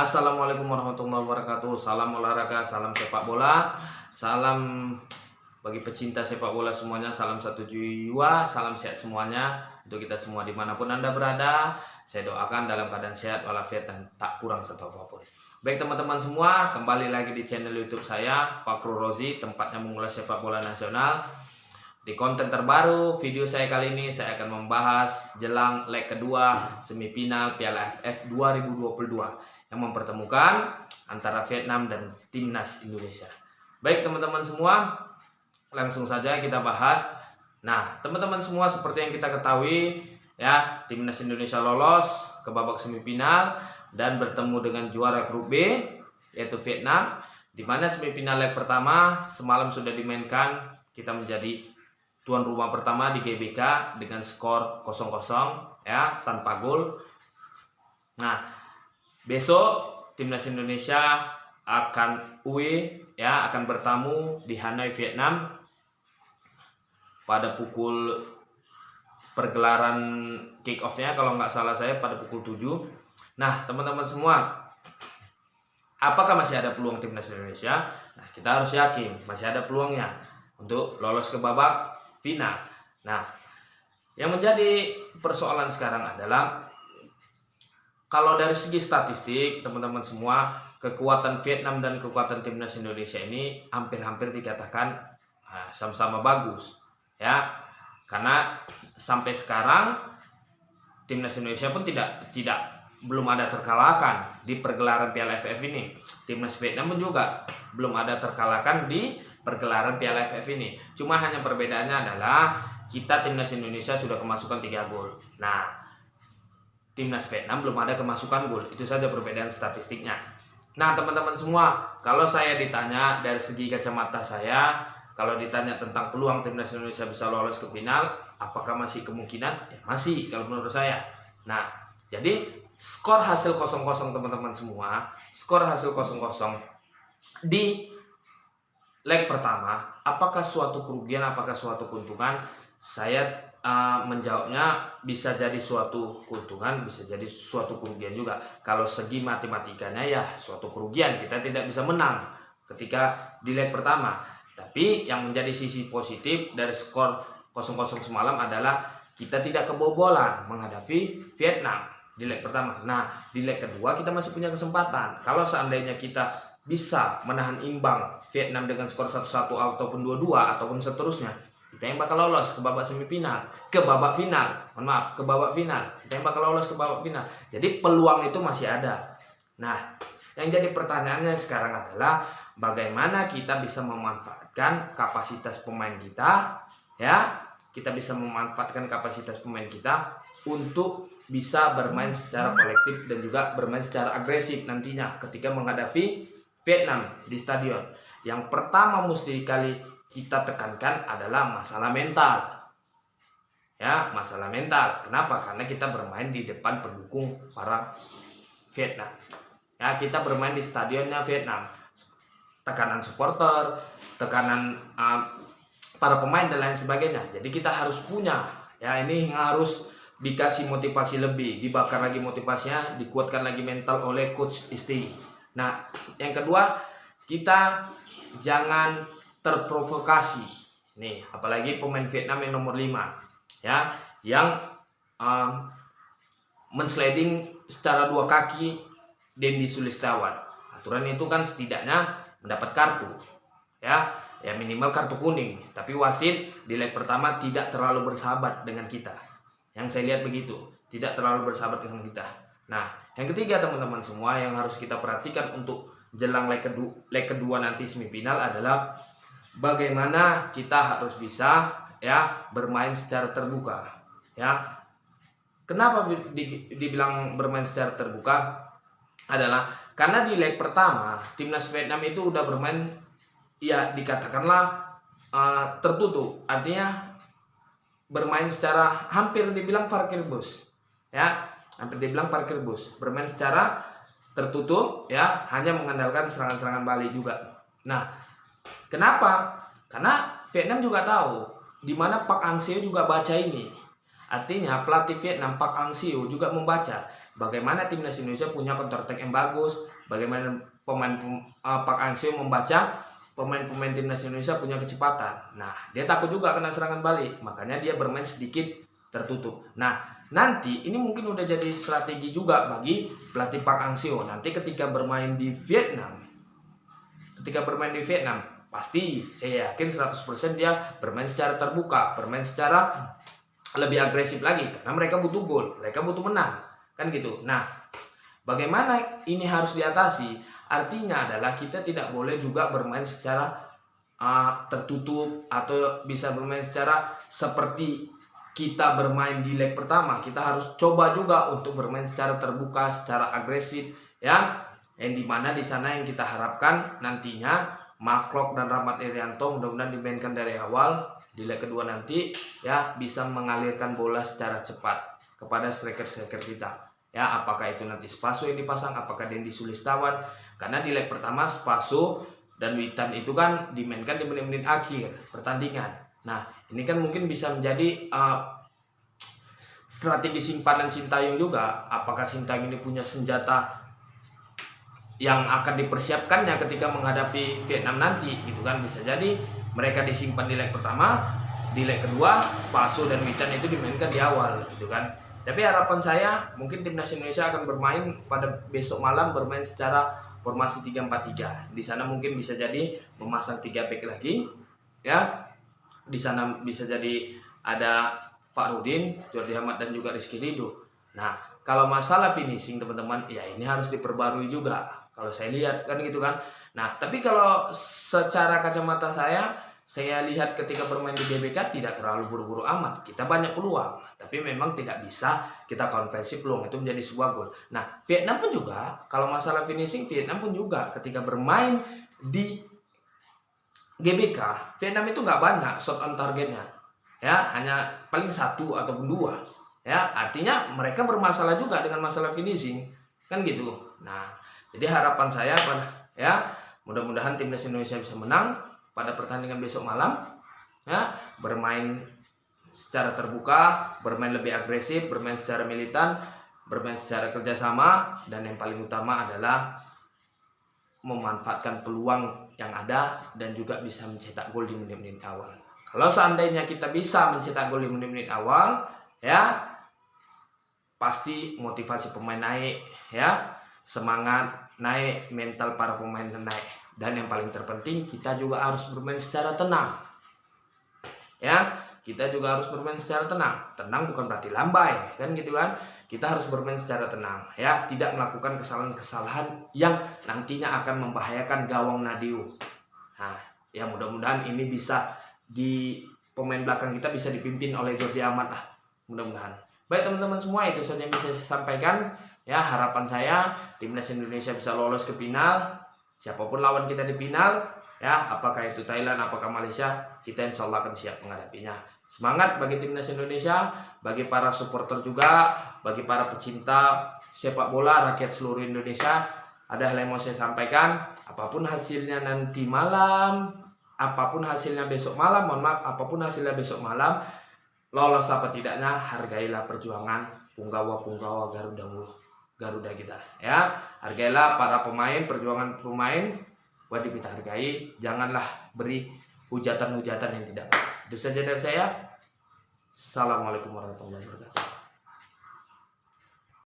Assalamualaikum warahmatullahi wabarakatuh. Salam olahraga, salam sepak bola, salam bagi pecinta sepak bola semuanya. Salam satu jiwa, salam sehat semuanya untuk kita semua dimanapun Anda berada. Saya doakan dalam keadaan sehat walafiat dan tak kurang satu apapun. Baik teman-teman semua, kembali lagi di channel YouTube saya, Fakrul Rozi, tempatnya mengulas sepak bola nasional. Di konten terbaru video saya kali ini saya akan membahas jelang leg kedua semifinal Piala AFF 2022 yang mempertemukan antara Vietnam dan Timnas Indonesia. Baik teman-teman semua, langsung saja kita bahas. Nah, teman-teman semua, seperti yang kita ketahui ya, Timnas Indonesia lolos ke babak semifinal dan bertemu dengan juara grup B yaitu Vietnam, di mana semifinal leg pertama semalam sudah dimainkan. Kita menjadi tuan rumah pertama di GBK dengan skor 0-0 ya, tanpa gol. Nah, besok Timnas Indonesia akan away ya, akan bertamu di Hanoi, Vietnam pada pukul pergelaran kick off-nya kalau nggak salah saya pada pukul 7. Nah, teman-teman semua, apakah masih ada peluang Timnas Indonesia? Nah, kita harus yakin masih ada peluangnya untuk lolos ke babak final. Nah, yang menjadi persoalan sekarang adalah kalau dari segi statistik, teman-teman semua, kekuatan Vietnam dan kekuatan Timnas Indonesia ini hampir-hampir dikatakan sama-sama bagus ya. Karena sampai sekarang Timnas Indonesia pun belum ada terkalahkan di pergelaran Piala AFF ini. Timnas Vietnam pun juga belum ada terkalahkan di pergelaran Piala AFF ini. Cuma hanya perbedaannya adalah kita Timnas Indonesia sudah kemasukan 3 gol. Nah, Timnas Vietnam belum ada kemasukan gol. Itu saja perbedaan statistiknya. Nah, teman-teman semua, kalau saya ditanya dari segi kacamata saya, kalau ditanya tentang peluang Timnas Indonesia bisa lolos ke final, apakah masih kemungkinan? Ya, masih kalau menurut saya. Nah, jadi skor hasil 0-0 teman-teman semua, skor hasil 0-0 di leg pertama, apakah suatu kerugian, apakah suatu keuntungan? Saya menjawabnya bisa jadi suatu keuntungan, bisa jadi suatu kerugian juga. Kalau segi matematikanya ya suatu kerugian, kita tidak bisa menang ketika di leg pertama. Tapi yang menjadi sisi positif dari skor 0-0 semalam adalah kita tidak kebobolan menghadapi Vietnam di leg pertama. Nah, di leg kedua kita masih punya kesempatan. Kalau seandainya kita bisa menahan imbang Vietnam dengan skor 1-1 ataupun 2-2 ataupun seterusnya, kita yang bakal lolos ke babak semifinal, ke babak final. Ke babak final. Kita yang bakal lolos ke babak final. Jadi peluang itu masih ada. Nah, yang jadi pertanyaannya sekarang adalah bagaimana kita bisa memanfaatkan kapasitas pemain kita ya. Kita bisa memanfaatkan kapasitas pemain kita untuk bisa bermain secara kolektif dan juga bermain secara agresif nantinya ketika menghadapi Vietnam di stadion. Yang pertama mesti kita tekankan adalah masalah mental. Ya, masalah mental. Kenapa? Karena kita bermain di depan pendukung para Vietnam. Ya, kita bermain di stadionnya Vietnam. Tekanan supporter, tekanan para pemain dan lain sebagainya. Jadi kita harus punya, ya ini harus dikasih motivasi lebih, dibakar lagi motivasinya, dikuatkan lagi mental oleh coach Isti. Nah, yang kedua, kita jangan terprovokasi. Nih, apalagi pemain Vietnam yang nomor 5 ya, yang mensliding secara 2 kaki Dendi Sulistiawan. Aturan itu kan setidaknya mendapat kartu. Ya minimal kartu kuning. Tapi wasit di leg pertama tidak terlalu bersahabat dengan kita. Yang saya lihat begitu, tidak terlalu bersahabat dengan kita. Nah, yang ketiga teman-teman semua yang harus kita perhatikan untuk jelang leg kedua nanti semifinal adalah bagaimana kita harus bisa ya bermain secara terbuka. Ya. Kenapa dibilang bermain secara terbuka? Adalah karena di leg pertama Timnas Vietnam itu udah bermain ya dikatakanlah tertutup, artinya bermain secara hampir dibilang parkir bus ya, hampir dibilang parkir bus, bermain secara tertutup ya, hanya mengandalkan serangan-serangan balik juga. Nah, kenapa? Karena Vietnam juga tahu di mana Park Hang-seo juga baca ini. Artinya pelatih Vietnam Park Hang-seo juga membaca bagaimana timnas Indonesia punya counter attack yang bagus, bagaimana pemain Park Hang-seo membaca pemain-pemain timnas Indonesia punya kecepatan. Nah, dia takut juga kena serangan balik, makanya dia bermain sedikit tertutup. Nah, nanti ini mungkin udah jadi strategi juga bagi pelatih Park Hang-seo. Nanti ketika bermain di Vietnam, pasti saya yakin 100% dia bermain secara terbuka, bermain secara lebih agresif lagi, karena mereka butuh gol, mereka butuh menang, kan gitu. Nah, bagaimana ini harus diatasi? Artinya adalah kita tidak boleh juga bermain secara tertutup atau bisa bermain secara seperti kita bermain di leg pertama. Kita harus coba juga untuk bermain secara terbuka, secara agresif, ya. Yang dimana di sana yang kita harapkan nantinya Mark dan Rahmat Irianto mudah-mudahan dimainkan dari awal di leg kedua nanti, ya, bisa mengalirkan bola secara cepat kepada striker-striker kita. Ya, apakah itu nanti Spaso yang dipasang, apakah Dendi Sulistawan, karena di leg pertama Spaso dan Witan itu kan dimainkan di menit-menit akhir pertandingan. Nah, ini kan mungkin bisa menjadi strategi simpanan Sintayong juga. Apakah Sintayong ini punya senjata yang akan dipersiapkannya ketika menghadapi Vietnam nanti, gitu kan? Bisa jadi mereka disimpan di leg pertama, di leg kedua Spaso dan Witan itu dimainkan di awal, gitu kan? Tapi harapan saya mungkin timnas Indonesia akan bermain pada besok malam bermain secara formasi 3-4-3. Di sana mungkin bisa jadi memasang 3 back lagi, ya. Di sana bisa jadi ada Fakhrudin, Jordi Amat dan juga Rizky Ridho. Nah, kalau masalah finishing teman-teman, ya ini harus diperbarui juga. Kalau saya lihat kan gitu kan. Nah, tapi kalau secara kacamata saya lihat ketika bermain di GBK tidak terlalu buru-buru amat. Kita banyak peluang, tapi memang tidak bisa kita konversi peluang itu menjadi sebuah gol. Nah, Vietnam pun juga, kalau masalah finishing, Vietnam pun juga ketika bermain di GBK, Vietnam itu nggak banyak shot on targetnya. Ya, hanya paling 1 ataupun 2. Ya, artinya mereka bermasalah juga dengan masalah finishing. Kan gitu. Nah, jadi harapan saya ya, mudah-mudahan timnas Indonesia bisa menang pada pertandingan besok malam, ya, bermain secara terbuka, bermain lebih agresif, bermain secara militan, bermain secara kerjasama, dan yang paling utama adalah memanfaatkan peluang yang ada dan juga bisa mencetak gol di menit-menit awal. Kalau seandainya kita bisa mencetak gol di menit-menit awal, ya, pasti motivasi pemain naik, ya, semangat naik, mental para pemain naik. Dan yang paling terpenting, kita juga harus bermain secara tenang. Ya, kita juga harus bermain secara tenang. Tenang bukan berarti lambai, kan gitu kan? Kita harus bermain secara tenang, ya, tidak melakukan kesalahan-kesalahan yang nantinya akan membahayakan gawang Nadeo. Nah, ya mudah-mudahan ini bisa di pemain belakang kita bisa dipimpin oleh Jordi Amat lah, mudah-mudahan. Baik teman-teman semua, itu saja yang bisa saya sampaikan. Ya, harapan saya timnas Indonesia bisa lolos ke final. Siapapun lawan kita di final, ya, apakah itu Thailand, apakah Malaysia, kita insya Allah akan siap menghadapinya. Semangat bagi timnas Indonesia, bagi para supporter juga, bagi para pecinta sepak bola rakyat seluruh Indonesia. Ada hal yang mau saya sampaikan, apapun hasilnya nanti malam, apapun hasilnya besok malam, mohon maaf, apapun hasilnya besok malam, lolos apa tidaknya, hargailah perjuangan punggawa Garuda kita, ya. Hargailah para pemain, perjuangan pemain wajib kita hargai. Janganlah beri hujatan-hujatan yang tidak. Itu saja dari saya. Assalamualaikum warahmatullahi wabarakatuh.